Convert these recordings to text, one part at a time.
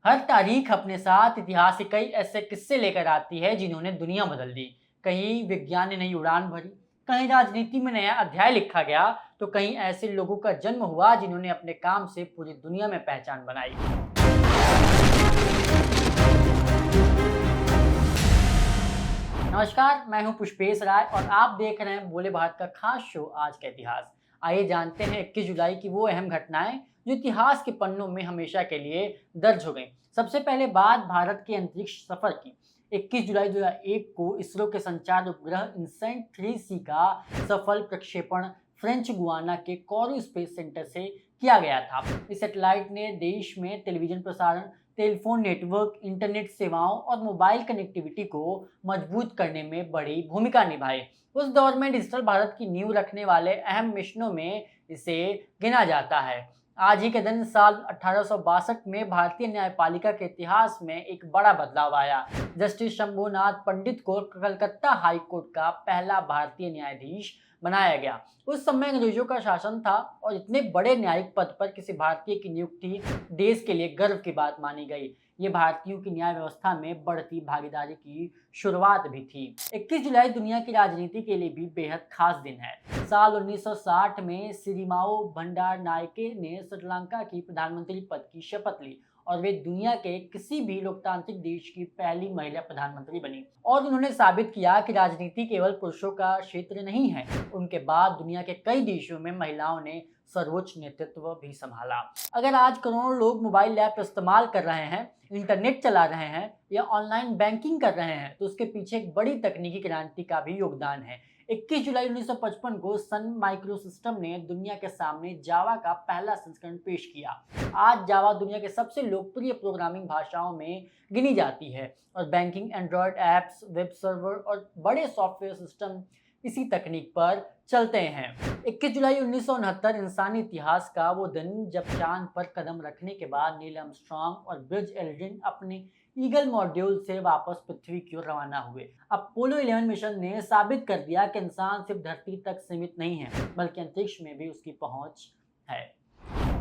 हर तारीख अपने साथ इतिहास के कई ऐसे किस्से लेकर आती है जिन्होंने दुनिया बदल दी। कहीं विज्ञान ने नई उड़ान भरी, कहीं राजनीति में नया अध्याय लिखा गया, तो कहीं ऐसे लोगों का जन्म हुआ जिन्होंने अपने काम से पूरी दुनिया में पहचान बनाई। नमस्कार, मैं हूं पुष्पेश राय और आप देख रहे हैं बोले भारत का खास शो आज का इतिहास। आइए जानते हैं 21 जुलाई की वो अहम घटनाएं जो इतिहास के पन्नों में हमेशा के लिए दर्ज हो गई। सबसे पहले बात भारत के अंतरिक्ष सफर की। 21 जुलाई 2001 को इसरो के संचार उपग्रह इनसैट 3C का सफल प्रक्षेपण फ्रेंच गुआना के कोरू स्पेस सेंटर से किया गया था। इस सैटेलाइट ने देश में टेलीविजन प्रसारण, टेलीफोन नेटवर्क, इंटरनेट सेवाओं और मोबाइल कनेक्टिविटी को मजबूत करने में बड़ी भूमिका निभाई। उस दौर में डिजिटल भारत की नींव रखने वाले अहम मिशनों में इसे गिना जाता है। आज ही के दिन साल 1862 में भारतीय न्यायपालिका के इतिहास में एक बड़ा बदलाव आया। जस्टिस शंभुनाथ पंडित को कलकत्ता हाई कोर्ट का पहला भारतीय न्यायाधीश बनाया गया। उस समय अंग्रेजों का शासन था और इतने बड़े न्यायिक पद पर किसी भारतीय की नियुक्ति देश के लिए गर्व की बात मानी गई। ये भारतीयों की न्याय व्यवस्था में बढ़ती भागीदारी की शुरुआत भी थी। 21 जुलाई दुनिया की राजनीति के लिए भी बेहद खास दिन है। साल 1960 में सिरिमाओ भंडारनायके ने श्रीलंका की प्रधानमंत्री पद की शपथ ली और वे दुनिया के किसी भी लोकतांत्रिक देश की पहली महिला प्रधानमंत्री बनी। और उन्होंने साबित किया कि राजनीति केवल पुरुषों का क्षेत्र नहीं है। उनके बाद दुनिया के कई देशों में महिलाओं ने सर्वोच्च नेतृत्व भी संभाला। अगर आज करोड़ों लोग मोबाइल ऐप इस्तेमाल कर रहे हैं, इंटरनेट चला रहे हैं या ऑनलाइन बैंकिंग कर रहे हैं, तो उसके पीछे एक बड़ी तकनीकी क्रांति का भी योगदान है। 21 जुलाई 1955 को सन माइक्रोसिस्टम ने दुनिया के सामने जावा का पहला संस्करण पेश किया। आज जावा दुनिया के सबसे लोकप्रिय प्रोग्रामिंग भाषाओं में गिनी जाती है और banking, Android apps, web server और बड़े सॉफ्टवेयर सिस्टम इसी तकनीक पर चलते हैं। 21 जुलाई 1969 इंसानी इतिहास का वो दिन जब चांद पर कदम रखने के बाद नील आर्मस्ट्रांग और ब्रिज एल्ड्रिन अपने ईगल मॉड्यूल से वापस पृथ्वी की ओर रवाना हुए। अपोलो 11 मिशन ने साबित कर दिया कि इंसान सिर्फ धरती तक सीमित नहीं है, बल्कि अंतरिक्ष में भी उसकी पहुंच है।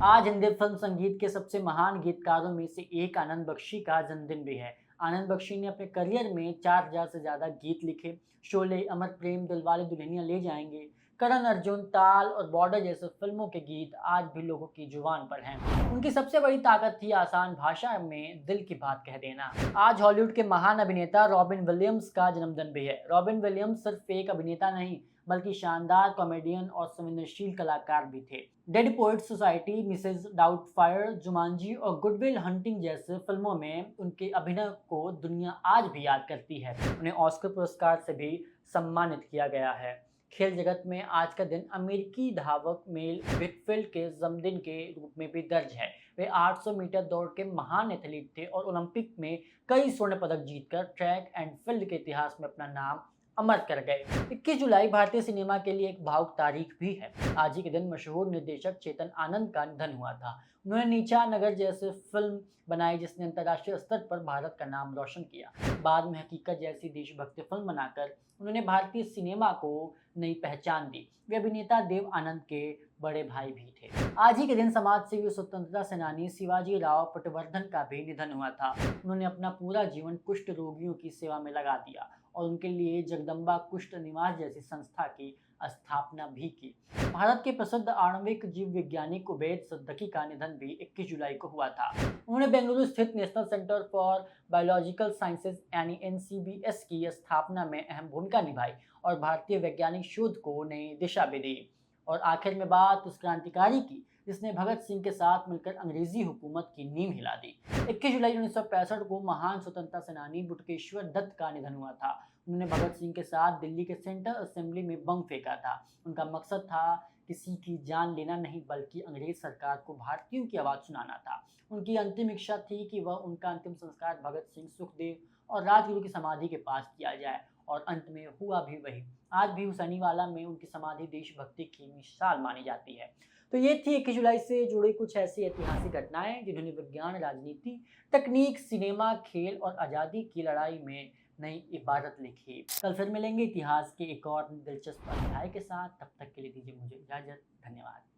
आज हिंदी फिल्म संगीत के सबसे महान गीतकारों में से एक आनंद बख्शी का जन्मदिन भी है। आनंद बख्शी ने अपने करियर में 4000 से ज्यादा गीत लिखे। शोले, अमर प्रेम, दिलवाले दुल्हनिया ले जाएंगे, करण अर्जुन, ताल और बॉर्डर जैसे फिल्मों के गीत आज भी लोगों की जुबान पर हैं। उनकी सबसे बड़ी ताकत थी आसान भाषा में दिल की बात कह देना। आज हॉलीवुड के महान अभिनेता रॉबिन विलियम्स का जन्मदिन भी है। रॉबिन विलियम्स सिर्फ एक अभिनेता नहीं, बल्कि शानदार कॉमेडियन और संवेदनशील कलाकार भी थे। Dead Poet Society, Mrs Doubtfire, Jumanji और गुडविल हंटिंग जैसे फिल्मों में उनके अभिनय को दुनिया आज भी याद करती है। उन्हें ऑस्कर पुरस्कार से भी सम्मानित किया गया है। खेल जगत में आज का दिन अमेरिकी धावक मेल विटफील्ड के जन्मदिन के रूप में भी दर्ज है। वे 800 मीटर दौड़ के महान एथलीट थे और ओलंपिक में कई स्वर्ण पदक जीतकर ट्रैक एंड फील्ड के इतिहास में अपना नाम अमर कर गए। 21 जुलाई भारतीय सिनेमा के लिए एक भावुक तारीख भी है। आज ही के दिन मशहूर निर्देशक चेतन आनंद का निधन हुआ था। उन्होंने नीचा नगर जैसे फिल्म बनाई जिसने अंतर्राष्ट्रीय स्तर पर भारत का नाम रोशन किया। बाद में हकीकत जैसी देशभक्ति फिल्म बनाकर उन्होंने भारतीय सिनेमा को नई पहचान दी। वे अभिनेता देव आनंद के बड़े भाई भी थे। आज ही के दिन समाज सेवी स्वतंत्रता सेनानी शिवाजी राव पटवर्धन का भी निधन हुआ था। उन्होंने अपना पूरा जीवन कुष्ठ रोगियों की सेवा में लगा दिया और उनके लिए जगदम्बा कुष्ठ निवास जैसी संस्था की स्थापना भी की। भारत के प्रसिद्ध आणविक जीव वैज्ञानिक उबैद सिद्दीकी का निधन भी 21 जुलाई को हुआ था। उन्होंने बेंगलुरु स्थित national centre for biological sciences यानी एनसीबीएस की स्थापना में अहम भूमिका निभाई और भारतीय वैज्ञानिक शोध को नई दिशा भी दी। और आखिर में बात उस क्रांतिकारी की जिसने भगत सिंह के साथ मिलकर अंग्रेजी हुकूमत की नींव हिला दी। 21 जुलाई 1965 को महान स्वतंत्रता सेनानी बटुकेश्वर दत्त का निधन हुआ था। उन्होंने भगत सिंह के साथ दिल्ली के सेंट्रल असेंबली में बम फेंका था। उनका मकसद था किसी की जान लेना नहीं, बल्कि अंग्रेज सरकार को भारतीयों की आवाज़ सुनाना था। उनकी अंतिम इच्छा थी कि वह उनका अंतिम संस्कार भगत सिंह, सुखदेव और राजगुरु की समाधि के पास किया जाए और अंत में हुआ भी वही। आज भी हुसैनीवाला में उनकी समाधि देशभक्ति की मिसाल मानी जाती है। तो ये थी 21 जुलाई से जुड़ी कुछ ऐसी ऐतिहासिक घटनाएं जिन्होंने विज्ञान, राजनीति, तकनीक, सिनेमा, खेल और आज़ादी की लड़ाई में नई इबारत लिखी। कल फिर मिलेंगे इतिहास के एक और दिलचस्प अध्याय के साथ। तब तक के लिए दीजिए मुझे इजाज़त। धन्यवाद।